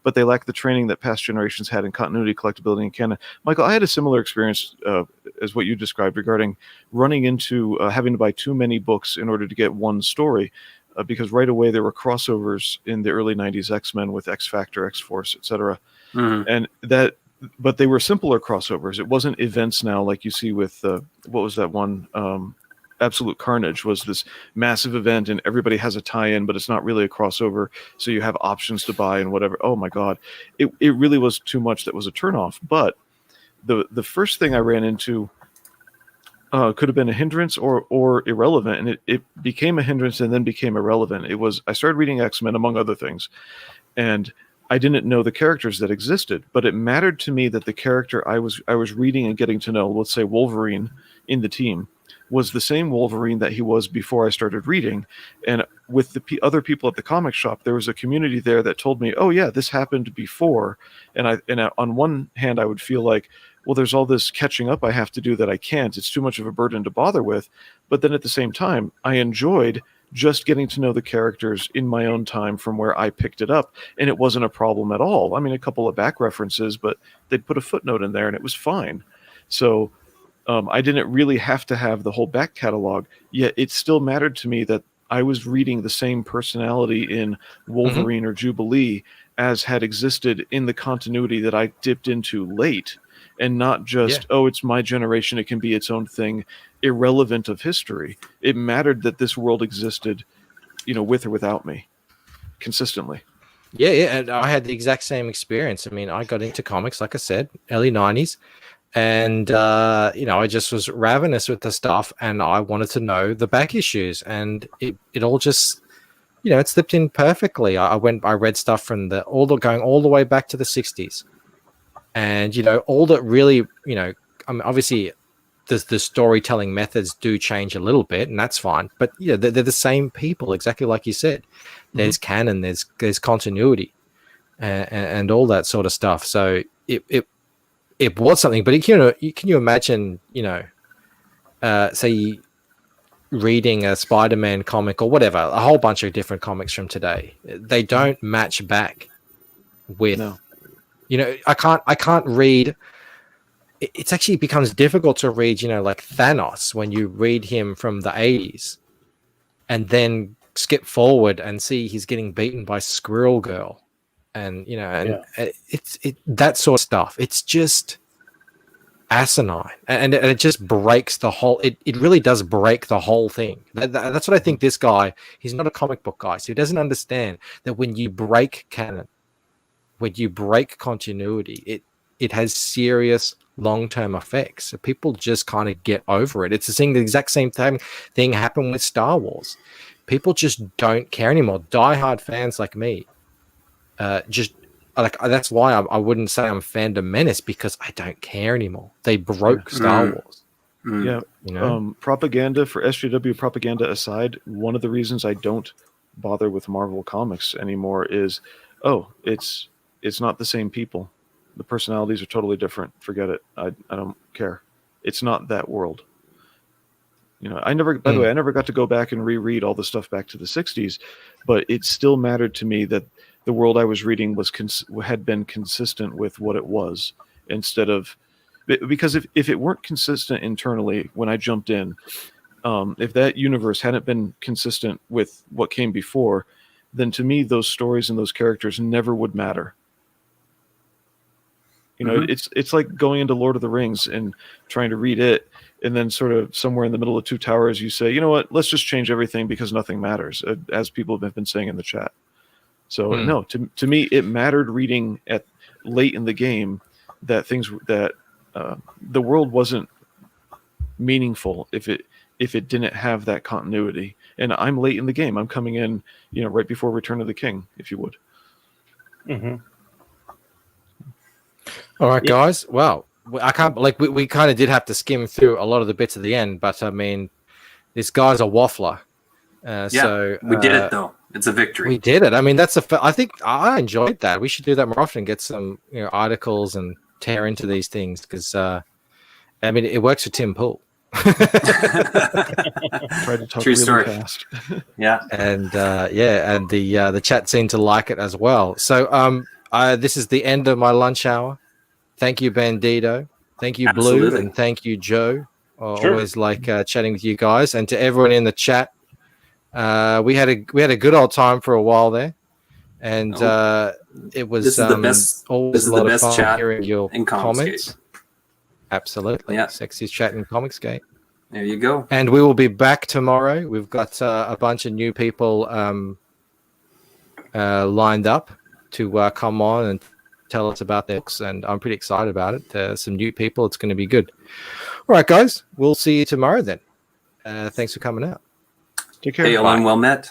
but they lack the training that past generations had in continuity, collectability, and canon. Michael, I had a similar experience as what you described regarding running into having to buy too many books in order to get one story, because right away there were crossovers in the early '90s X-Men with X Factor, X Force, etc., and that. But they were simpler crossovers. It wasn't events now like you see with what was that one? Absolute Carnage was this massive event, and everybody has a tie-in, but it's not really a crossover. So you have options to buy and whatever. Oh my God, it really was too much. That was a turnoff. But the first thing I ran into could have been a hindrance or irrelevant, and it became a hindrance and then became irrelevant. I started reading X-Men among other things, and I didn't know the characters that existed, but it mattered to me that the character I was reading and getting to know, let's say Wolverine in the team, was the same Wolverine that he was before I started reading. And with the other people at the comic shop, there was a community there that told me, oh yeah, this happened before. And on one hand, I would feel like, well, there's all this catching up I have to do that I can't. It's too much of a burden to bother with. But then at the same time, I enjoyed just getting to know the characters in my own time from where I picked it up, and it wasn't a problem at all. I mean, a couple of back references, but they'd put a footnote in there and it was fine. So I didn't really have to have the whole back catalog, yet it still mattered to me that I was reading the same personality in Wolverine or Jubilee as had existed in the continuity that I dipped into late, and not just, oh, it's my generation, it can be its own thing, irrelevant of history. It mattered that this world existed, with or without me, consistently. Yeah, and I had the exact same experience. I mean, I got into comics, like I said, early 90s, and I just was ravenous with the stuff, and I wanted to know the back issues, and it all just, it slipped in perfectly. I read stuff from going all the way back to the 60s. And, all that really, I mean, obviously the storytelling methods do change a little bit, and that's fine. But, they're the same people, exactly like you said. There's canon, there's continuity, and all that sort of stuff. So it was something. But, can you imagine, say reading a Spider-Man comic or whatever, a whole bunch of different comics from today. They don't match back with... No. I can't read. It's actually becomes difficult to read, like Thanos when you read him from the 80s and then skip forward and see he's getting beaten by Squirrel Girl. And, it's that sort of stuff. It's just asinine. And it just breaks the whole, it really does break the whole thing. That's what I think this guy, he's not a comic book guy. So he doesn't understand that when you break canon, when you break continuity, it has serious long-term effects. So people just kind of get over it. It's the exact same thing happened with Star Wars. People just don't care anymore. Die-hard fans like me, just like that's why I wouldn't say I'm fandom menace, because I don't care anymore. They broke Star Wars. Yeah, propaganda for SJW propaganda aside, one of the reasons I don't bother with Marvel comics anymore is, it's not the same people. The personalities are totally different. Forget it. I don't care. It's not that world. I never, by the way, I never got to go back and reread all the stuff back to the 60s, but it still mattered to me that the world I was reading had been consistent with what it was, instead of, because if it weren't consistent internally when I jumped in, if that universe hadn't been consistent with what came before, then to me those stories and those characters never would matter. You know, it's like going into Lord of the Rings and trying to read it, and then sort of somewhere in the middle of Two Towers, you say, you know what, let's just change everything because nothing matters, as people have been saying in the chat. So no, to me, it mattered reading at late in the game that the world wasn't meaningful if it didn't have that continuity. And I'm late in the game. I'm coming in, you know, right before Return of the King, if you would. Mm-hmm. All right, guys. Well, I can't we kind of did have to skim through a lot of the bits at the end, but I mean, this guy's a waffler. So we did it though. It's a victory. We did it. I mean, I think I enjoyed that. We should do that more often. Get some articles and tear into these things because I mean, it works for Tim Pool. Tried to talk True really story. fast. Yeah. And and the chat seemed to like it as well. So this is the end of my lunch hour. Thank you, Bandito. Thank you, Blue, Absolutely. and thank you, Joe. Sure. Always like chatting with you guys, and to everyone in the chat. We had a good old time for a while there, and it was This is the best. always This is a the lot of best fun chat hearing your in comments. COMISCGATE. Absolutely, Yeah. Sexiest chat in COMICSGATE. There you go. And we will be back tomorrow. We've got a bunch of new people lined up to come on and tell us about their books, and I'm pretty excited about it. There's some new people. It's going to be good. All right, guys. We'll see you tomorrow then. Thanks for coming out. Take care. Hail and well met.